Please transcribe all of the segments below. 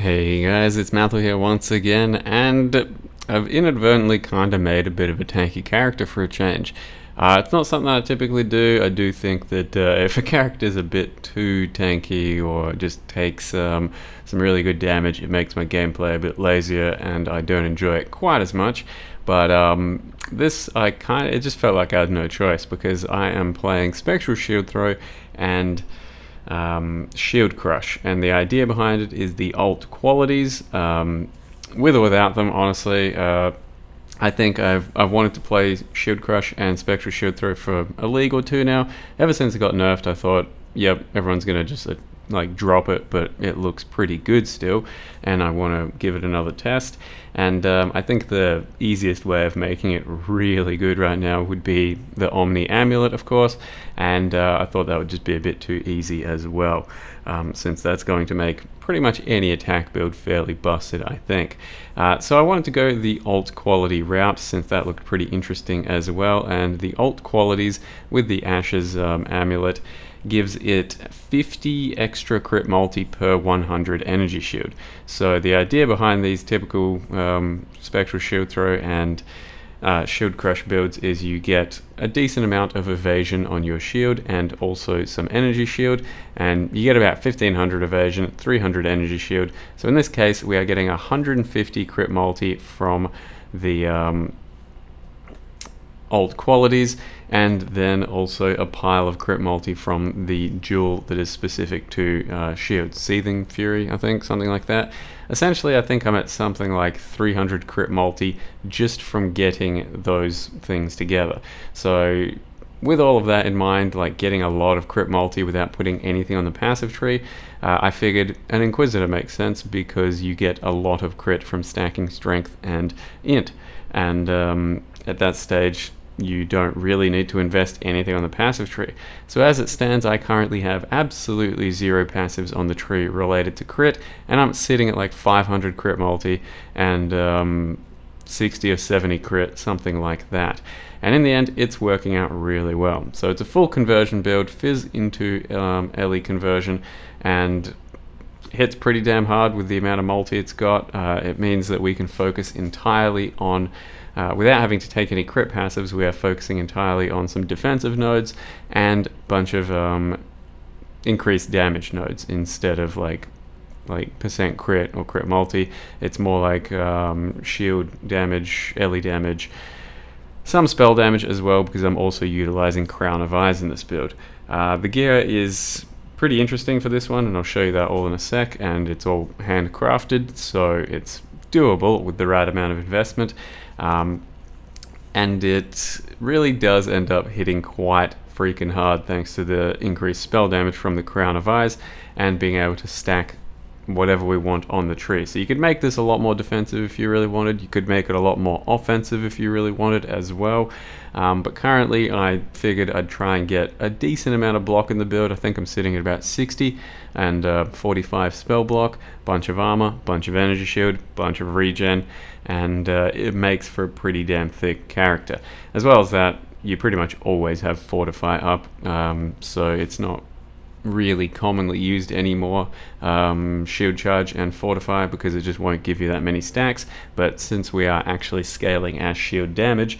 Hey guys, it's Mathel here once again, and I've inadvertently kind of made a bit of a tanky character for a change. It's not something I typically do. I do think that if a character is a bit too tanky or just takes some really good damage, it makes my gameplay a bit lazier and I don't enjoy it quite as much. But it just felt like I had no choice because I am playing Spectral Shield Throw and Shield Crush, and the idea behind it is the alt qualities. With or without them, honestly, I think I've wanted to play Shield Crush and Spectral Shield Throw for a league or two now. Ever since it got nerfed, I thought, yep, everyone's gonna just like drop it, but it looks pretty good still, and I want to give it another test. And I think the easiest way of making it really good right now would be the Omni Amulet, of course, and I thought that would just be a bit too easy as well, since that's going to make pretty much any attack build fairly busted, I think. So I wanted to go the alt quality route, since that looked pretty interesting as well, and the alt qualities with the Ashes Amulet gives it 50 extra crit multi per 100 energy shield. So the idea behind these typical Spectral Shield Throw and Shield Crush builds is you get a decent amount of evasion on your shield and also some energy shield, and you get about 1500 evasion, 300 energy shield. So in this case we are getting 150 crit multi from the alt qualities, and then also a pile of crit multi from the jewel that is specific to shield, Seething Fury, I think, something like that. Essentially I think I'm at something like 300 crit multi just from getting those things together. So with all of that in mind, like getting a lot of crit multi without putting anything on the passive tree, I figured an Inquisitor makes sense because you get a lot of crit from stacking strength and int, and at that stage you don't really need to invest anything on the passive tree. So as it stands, I currently have absolutely zero passives on the tree related to crit, and I'm sitting at like 500 crit multi and 60 or 70 crit, something like that. And in the end, it's working out really well. So it's a full conversion build, fizz into LE conversion, and hits pretty damn hard with the amount of multi it's got. It means that we can focus entirely on without having to take any crit passives. We are focusing entirely on some defensive nodes and a bunch of increased damage nodes instead of like percent crit or crit multi. It's more like shield damage, LE damage, some spell damage as well, because I'm also utilizing Crown of Eyes in this build. The gear is pretty interesting for this one, and I'll show you that all in a sec, and it's all handcrafted, so it's doable with the right amount of investment. And it really does end up hitting quite freaking hard thanks to the increased spell damage from the Crown of Eyes and being able to stack whatever we want on the tree. So you could make this a lot more defensive if you really wanted. You could make it a lot more offensive if you really wanted as well. But currently I figured I'd try and get a decent amount of block in the build. I think I'm sitting at about 60 and 45 spell block, bunch of armor, bunch of energy shield, bunch of regen, and it makes for a pretty damn thick character. As well as that, you pretty much always have Fortify up, so it's not really commonly used anymore, Shield Charge and Fortify, because it just won't give you that many stacks. But since we are actually scaling our shield damage,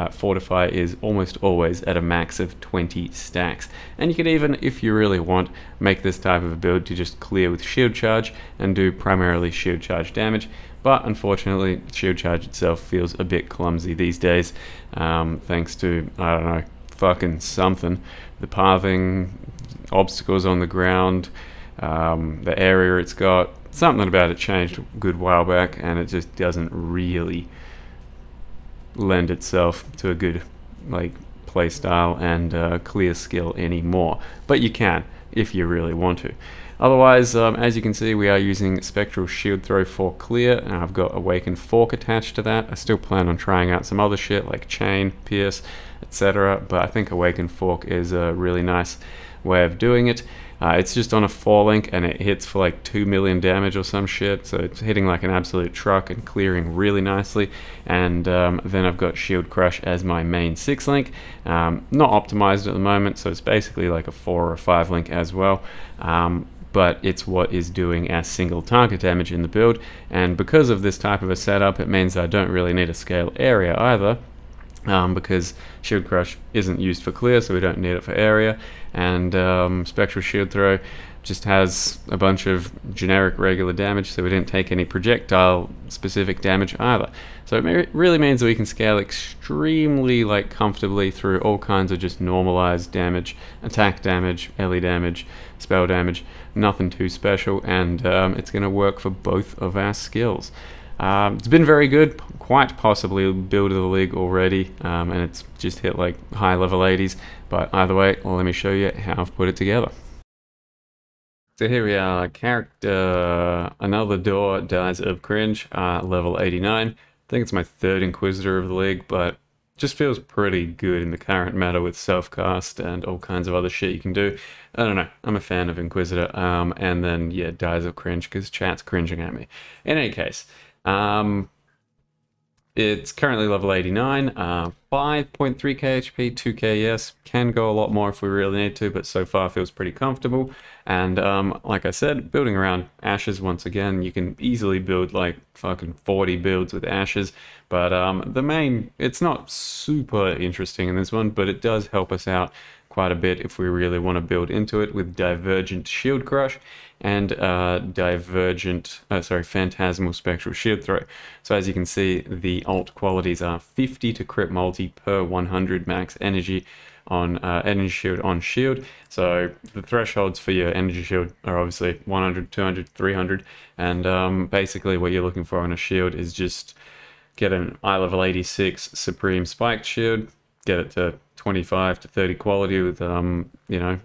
Fortify is almost always at a max of 20 stacks. And you could even, if you really want, make this type of a build to just clear with Shield Charge and do primarily Shield Charge damage. But unfortunately, Shield Charge itself feels a bit clumsy these days, thanks to, I don't know, fucking something. The pathing, obstacles on the ground, the area it's got, something about it changed a good while back, and it just doesn't really lend itself to a good play style and clear skill anymore. But you can if you really want to. Otherwise, as you can see, we are using Spectral Shield Throw for clear, and I've got Awakened Fork attached to that. I still plan on trying out some other shit like Chain, Pierce, etc., but I think Awakened Fork is a really nice way of doing it. It's just on a 4-link and it hits for like 2 million damage or some shit, so it's hitting like an absolute truck and clearing really nicely. And then I've got Shield Crush as my main 6-link, not optimized at the moment, so it's basically like a 4 or 5-link as well. but it's what is doing our single target damage in the build. And because of this type of a setup, it means I don't really need a scale area either, because Shield Crush isn't used for clear, so we don't need it for area, and Spectral Shield Throw just has a bunch of generic regular damage, so we didn't take any projectile specific damage either. So it really means that we can scale extremely comfortably through all kinds of just normalized damage, attack damage, LE damage, spell damage, nothing too special, and it's going to work for both of our skills. It's been very good, quite possibly build of the league already, and it's just hit high level 80s, but either way, let me show you how I've put it together. So here we are, character, another door, Dies of Cringe, level 89. I think it's my third Inquisitor of the league, but just feels pretty good in the current meta with self-cast and all kinds of other shit you can do. I don't know, I'm a fan of Inquisitor, and then, yeah, Dies of Cringe, because chat's cringing at me. In any case, it's currently level 89, 5.3k HP, 2k yes, can go a lot more if we really need to, but so far feels pretty comfortable. And like I said, building around Ashes once again, you can easily build fucking 40 builds with Ashes, but it's not super interesting in this one, but it does help us out quite a bit if we really want to build into it with Divergent Shield Crush and Phantasmal Spectral Shield Throw. So as you can see, the alt qualities are 50 to crit multi per 100 max energy on energy shield on shield. So the thresholds for your energy shield are obviously 100, 200, 300, and basically what you're looking for on a shield is just get an eye level 86 Supreme Spiked Shield, get it to 25 to 30 quality with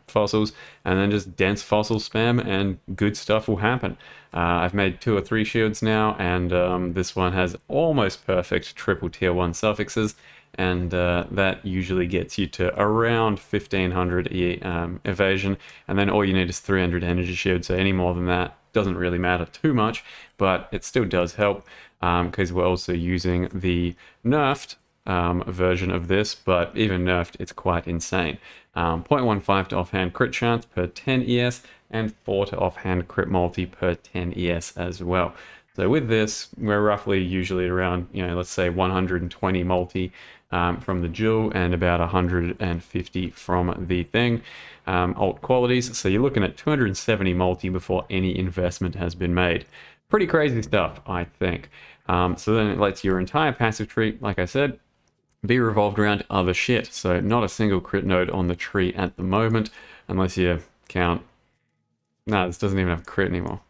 fossils, and then just dense fossil spam and good stuff will happen. I've made 2 or 3 shields now, and this one has almost perfect triple tier 1 suffixes, and that usually gets you to around 1500 evasion, and then all you need is 300 energy shield, so any more than that doesn't really matter too much, but it still does help, because we're also using the nerfed version of this, but even nerfed, it's quite insane. 0.15 to offhand crit chance per 10 ES, and 4 to offhand crit multi per 10 ES as well. So with this, we're roughly usually around, let's say 120 multi from the duel, and about 150 from the thing. Alt qualities, so you're looking at 270 multi before any investment has been made. Pretty crazy stuff, I think. So then it lets your entire passive tree, like I said, be revolved around other shit. So not a single crit node on the tree at the moment, unless you count... No, this doesn't even have crit anymore.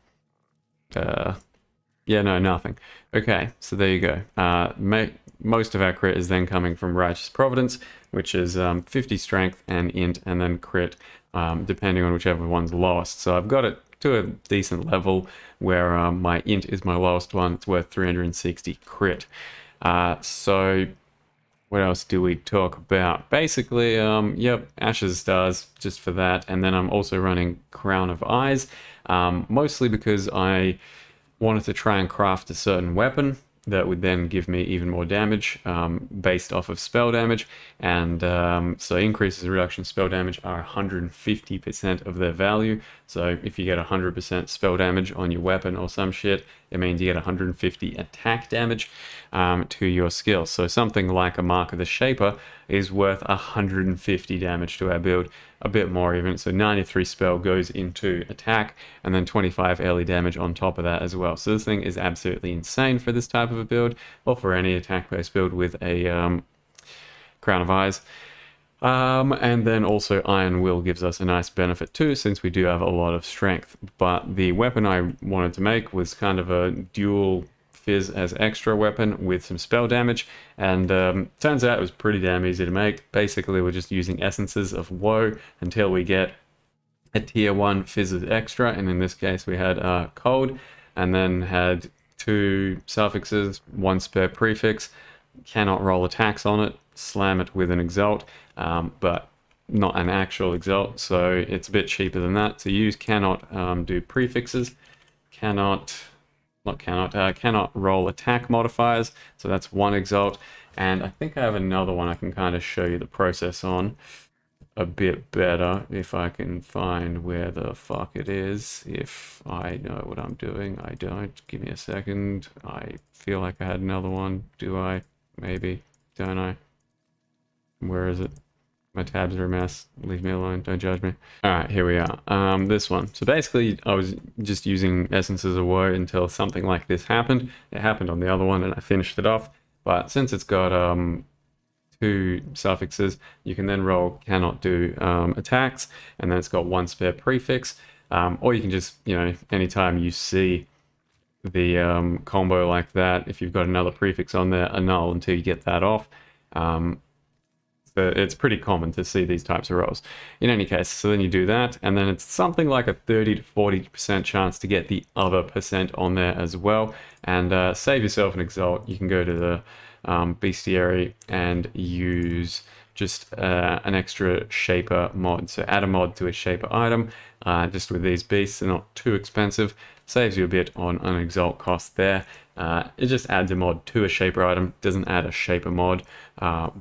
Yeah, no, nothing. Okay, so there you go. Most of our crit is then coming from Righteous Providence, which is 50 strength and int, and then crit, depending on whichever one's lowest. So I've got it to a decent level where my int is my lowest one. It's worth 360 crit. So what else do we talk about? Basically, yep, Ashes Stars just for that, and then I'm also running Crown of Eyes, mostly because I wanted to try and craft a certain weapon that would then give me even more damage based off of spell damage, and so increases in reduction spell damage are 150% of their value. So if you get 100% spell damage on your weapon or some shit, it means you get 150 attack damage to your skill. So something like a Mark of the Shaper is worth 150 damage to our build, a bit more even. So 93 spell goes into attack, and then 25 early damage on top of that as well. So this thing is absolutely insane for this type of a build, or for any attack-based build with a Crown of Eyes. And then also Iron Will gives us a nice benefit too, since we do have a lot of strength. But the weapon I wanted to make was kind of a dual Fizz as extra weapon with some spell damage, and turns out it was pretty damn easy to make. Basically, we're just using Essences of Woe until we get a tier 1 Fizz as extra, and in this case we had Cold, and then had 2 suffixes, 1 spare prefix, cannot roll attacks on it, slam it with an Exalt, but not an actual Exalt, so it's a bit cheaper than that to use. Cannot do prefixes, cannot roll attack modifiers, so that's 1 Exalt, and I think I have another one I can kind of show you the process on. a bit better if I can find where the fuck it is. If I know what I'm doing, I don't. Give me a second. I feel like I had another one. Do I? Maybe. Don't I? Where is it? My tabs are a mess. Leave me alone. Don't judge me. Alright, here we are. This one. So basically, I was just using Essences of Woe until something like this happened. It happened on the other one and I finished it off. But since it's got two suffixes, you can then roll cannot do attacks, and then it's got one spare prefix. Or you can just, anytime you see the combo like that, if you've got another prefix on there, annul until you get that off. So it's pretty common to see these types of rolls. In any case, so then you do that, and then it's something like a 30 to 40% chance to get the other percent on there as well. And save yourself an exalt. You can go to the bestiary and use just an extra shaper mod. So add a mod to a shaper item. Just with these beasts, they're not too expensive. Saves you a bit on an exalt cost there. It just adds a mod to a shaper item, doesn't add a shaper mod,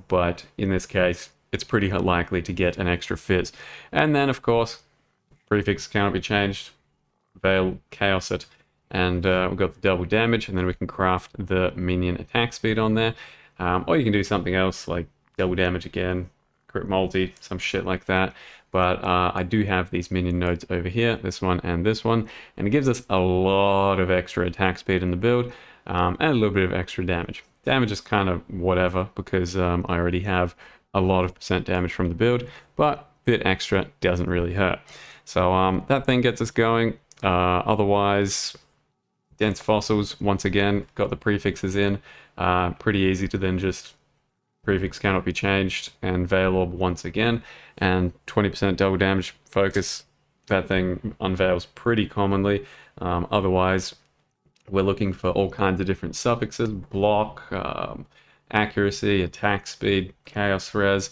but in this case, it's pretty likely to get an extra fizz. And then, of course, prefix cannot be changed, Veil, Chaos it, and we've got the double damage, and then we can craft the minion attack speed on there. Or you can do something else, like double damage again, crit multi, some shit like that. But I do have these minion nodes over here, this one, and it gives us a lot of extra attack speed in the build, and a little bit of extra damage. Damage is kind of whatever, because I already have a lot of percent damage from the build, but a bit extra doesn't really hurt. So that thing gets us going. Otherwise, dense fossils, once again, got the prefixes in. Pretty easy to then just prefix cannot be changed, and Veil Orb once again, and 20% double damage focus. That thing unveils pretty commonly. Otherwise, we're looking for all kinds of different suffixes: block, accuracy, attack speed, chaos res,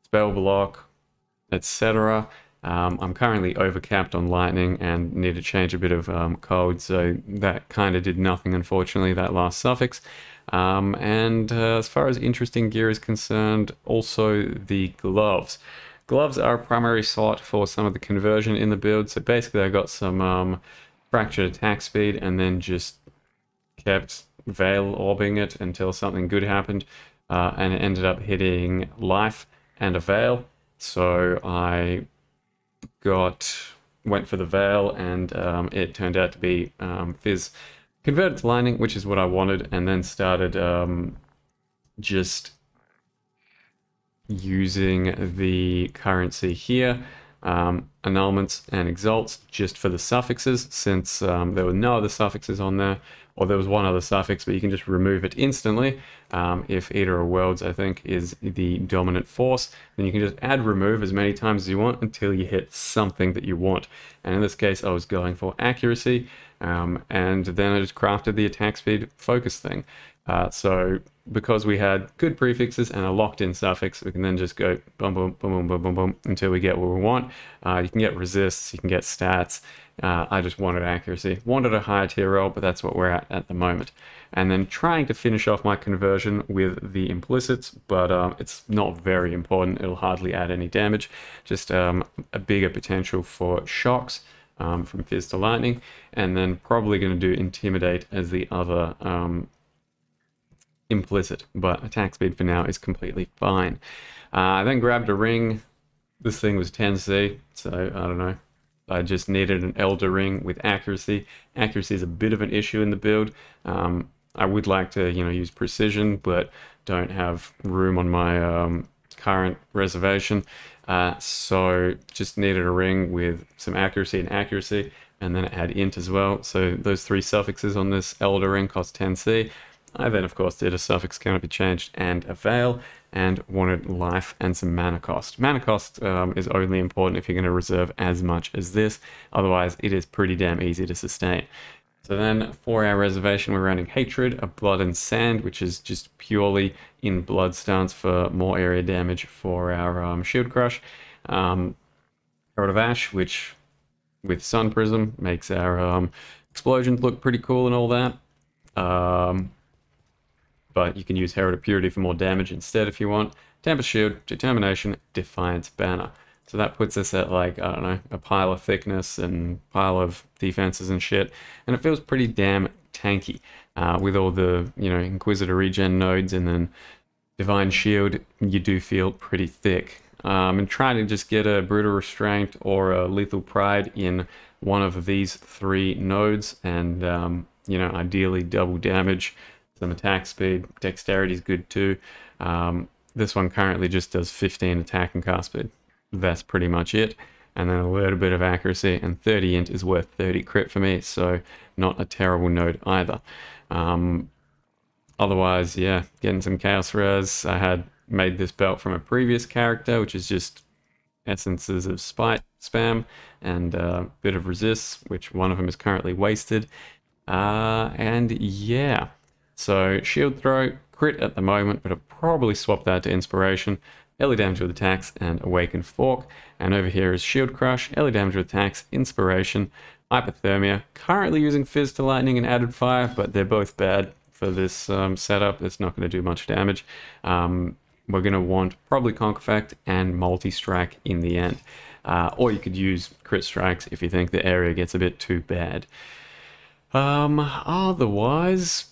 spell block, etc. I'm currently overcapped on lightning and need to change a bit of code, so that kind of did nothing, unfortunately, that last suffix. And as far as interesting gear is concerned, also the gloves. Gloves are a primary slot for some of the conversion in the build, so basically I got some fractured attack speed and then just kept Veil Orbing it until something good happened, and it ended up hitting life and a Veil. So I went for the Veil, and it turned out to be Fizz converted to lightning, which is what I wanted, and then started just using the currency here, annulments and exalts, just for the suffixes, since there were no other suffixes on there, or there was one other suffix, but you can just remove it instantly. If Eater of Worlds, I think, is the dominant force, then you can just add remove as many times as you want until you hit something that you want. And in this case, I was going for accuracy, and then I just crafted the attack speed focus thing. So because we had good prefixes and a locked-in suffix, we can then just go boom, boom, boom, boom, boom, boom, boom until we get what we want. You can get resists, you can get stats. I just wanted accuracy. Wanted a higher tier roll, but that's what we're at the moment. And then trying to finish off my conversion with the implicits, but it's not very important. It'll hardly add any damage. Just a bigger potential for shocks from Fizz to Lightning. And then probably going to do Intimidate as the other implicit, but attack speed for now is completely fine. I then grabbed a ring. This thing was 10C, so I don't know. I just needed an Elder Ring with accuracy. Accuracy is a bit of an issue in the build. I would like to, use precision, but don't have room on my current reservation. So just needed a ring with some accuracy, and then add int as well. So those three suffixes on this Elder Ring cost 10C. I then, of course, did a suffix cannot be changed and a Veil, and wanted life and some mana cost. Mana cost is only important if you're going to reserve as much as this. Otherwise, it is pretty damn easy to sustain. So then, for our reservation, we're running Hatred, a Blood and Sand, which is just purely in blood stance for more area damage for our Shield Crush. Herald of Ash, which with Sun Prism makes our explosions look pretty cool and all that. but you can use Herald of Purity for more damage instead if you want. Tempest Shield, Determination, Defiance Banner. So that puts us at like, I don't know, a pile of thickness and pile of defenses and shit. And it feels pretty damn tanky with all the, you know, Inquisitor regen nodes and then Divine Shield. You do feel pretty thick. And trying to just get a Brutal Restraint or a Lethal Pride in one of these 3 nodes and, you know, ideally double damage. Some attack speed. Dexterity is good too. This one currently just does 15 attack and cast speed. That's pretty much it. And then a little bit of accuracy, and 30 int is worth 30 crit for me, so not a terrible node either. Otherwise, yeah, getting some chaos res. I had made this belt from a previous character, which is just essences of spite spam and a bit of resist, which one of them is currently wasted. And yeah, so shield throw, crit at the moment, but I'll probably swap that to inspiration. Early damage with attacks and awaken fork. And over here is shield crush, early damage with attacks, inspiration, hypothermia. Currently using fizz to lightning and added fire, but they're both bad for this setup. It's not going to do much damage. We're going to want probably conk effect and multi-strike in the end. Or you could use crit strikes if you think the area gets a bit too bad. Otherwise,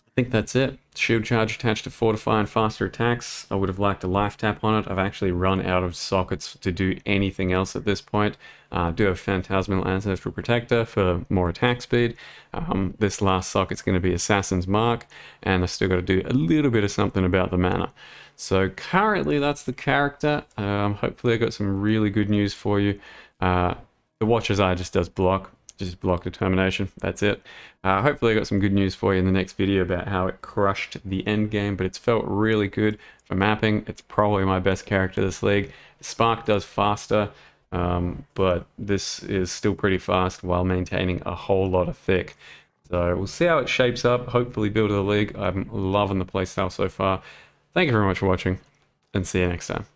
I think that's it. Shield charge attached to fortify and faster attacks. I would have liked a life tap on it. I've actually run out of sockets to do anything else at this point. I do have Phantasmal Ancestral Protector for more attack speed. This last socket's going to be Assassin's Mark, and I still got to do a little bit of something about the mana. So currently that's the character. Hopefully I got some really good news for you. The Watcher's Eye just does block. Just block determination, that's it. Hopefully I got some good news for you in the next video about how it crushed the end game, but it's felt really good for mapping. It's probably my best character this league. Spark does faster, but this is still pretty fast while maintaining a whole lot of thick. So we'll see how it shapes up. Hopefully build the league. I'm loving the playstyle so far. Thank you very much for watching, and see you next time.